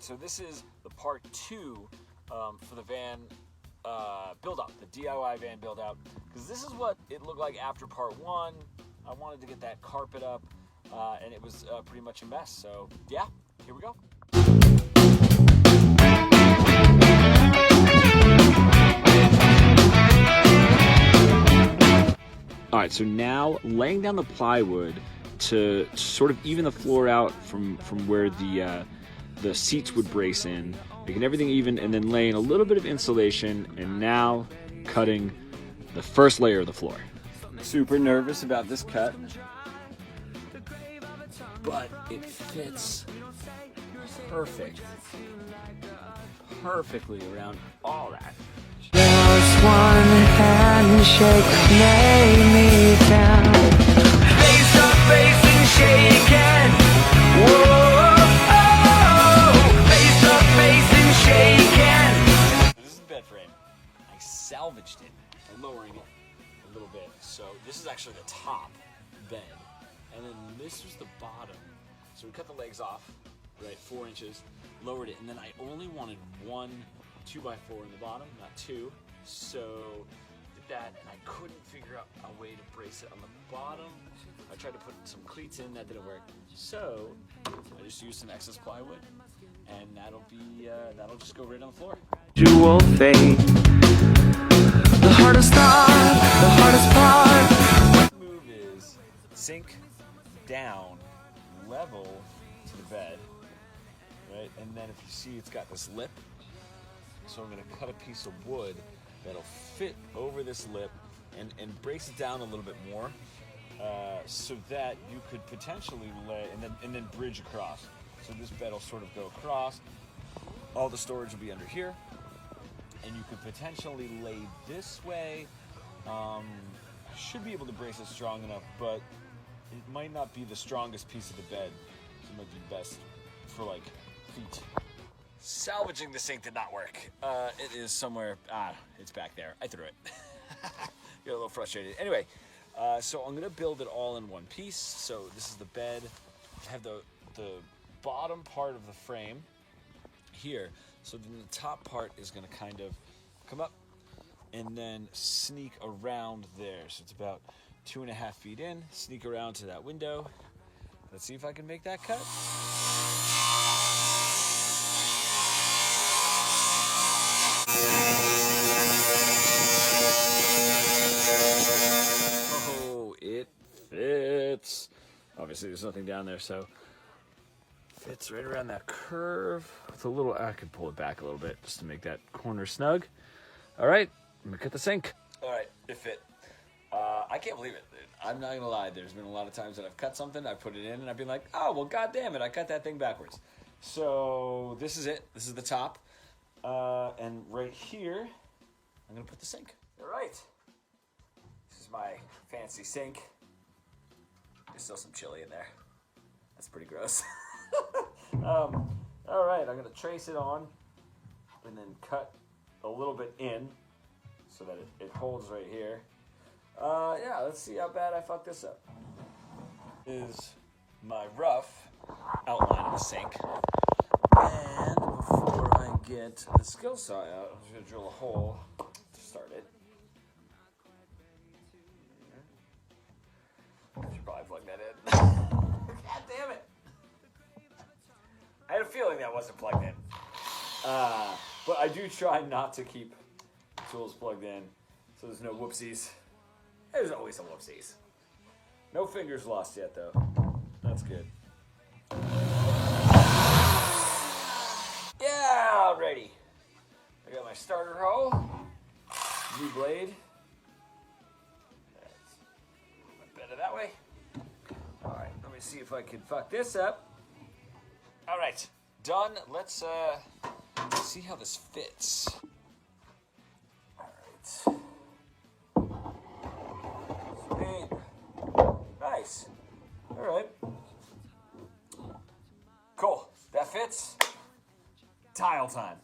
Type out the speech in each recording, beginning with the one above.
so this is the part 2 for the van build out, the DIY van build out, because this is what it looked like after part 1. I wanted to get that carpet up, and it was pretty much a mess. So yeah, here we go. All right, so now laying down the plywood to sort of even the floor out from where the seats would brace in, making everything even, and then laying a little bit of insulation, and now cutting the first layer of the floor. Super nervous about this cut, but it fits perfectly around all that. Just one handshake made me down. Face up, facing, shaking. Whoa, face up, facing, shaking. This is the bed frame. I salvaged it by lowering it a little bit. So this is actually the top bed, and then this was the bottom. So we cut the legs off, right, 4 inches, lowered it, and then I only wanted one 2x4 in the bottom, not 2. So did that, and I couldn't figure out a way to brace it on the bottom. I tried to put some cleats in, that didn't work. So I just used some excess plywood, and that'll just go right on the floor. Jewel fate. The hardest part, the hardest part. The move is sink down, level to the bed, right? And then if you see, it's got this lip. So I'm gonna cut a piece of wood that'll fit over this lip and brace it down a little bit more, so that you could potentially lay and then bridge across. So this bed will sort of go across. All the storage will be under here, and you could potentially lay this way. I should be able to brace it strong enough, but it might not be the strongest piece of the bed. So it might be best for like feet. Salvaging the sink did not work. It is somewhere, it's back there. I threw it. Get a little frustrated. Anyway, so I'm gonna build it all in one piece. So this is the bed. I have the bottom part of the frame here. So then the top part is gonna kind of come up and then sneak around there. So it's about 2.5 feet in, sneak around to that window. Let's see if I can make that cut. Oh, it fits. Obviously there's nothing down there, so fits right around that curve. With a little, I could pull it back a little bit just to make that corner snug. All right, I'm gonna cut the sink. All right, it fit. I can't believe it. I'm not gonna lie. There's been a lot of times that I've cut something, I put it in, and I've been like, oh, well, God damn it, I cut that thing backwards. So this is it. This is the top. And right here, I'm gonna put the sink. All right. This is my fancy sink. There's still some chili in there. That's pretty gross. All right, I'm gonna trace it on and then cut a little bit in so that it holds right here. Yeah, let's see how bad I fuck this up. This is my rough outline of the sink. And before I get the skill saw out, I'm just gonna drill a hole to start it. I should probably plug that in. God damn it! I had a feeling that wasn't plugged in. But I do try not to keep tools plugged in, so there's no whoopsies. There's always some whoopsies. No fingers lost yet, though. That's good. Yeah, alrighty. I got my starter hoe, new blade. That's a little bit better that way. All right, let me see if I can fuck this up. All right, done. Let's see how this fits. All right. Sweet. Nice. All right. Cool. That fits. Tile time.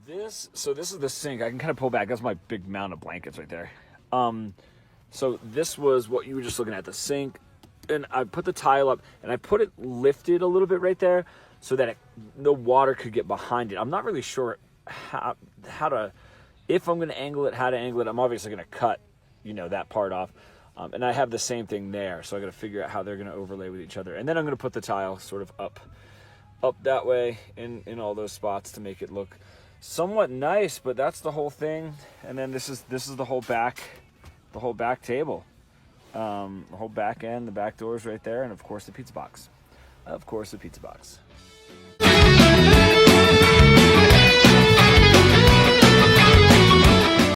This is the sink. I can kind of pull back. That's my big mound of blankets right there. So this was what you were just looking at, the sink. And I put the tile up and I put it lifted a little bit right there so that no water could get behind it. I'm not really sure how to, if I'm going to angle it, how to angle it. I'm obviously going to cut, that part off. And I have the same thing there, so I got to figure out how they're going to overlay with each other. And then I'm going to put the tile sort of up that way in all those spots to make it look somewhat nice. But that's the whole thing. And then this is the whole back table, the whole back end, the back doors right there, and of course the pizza box.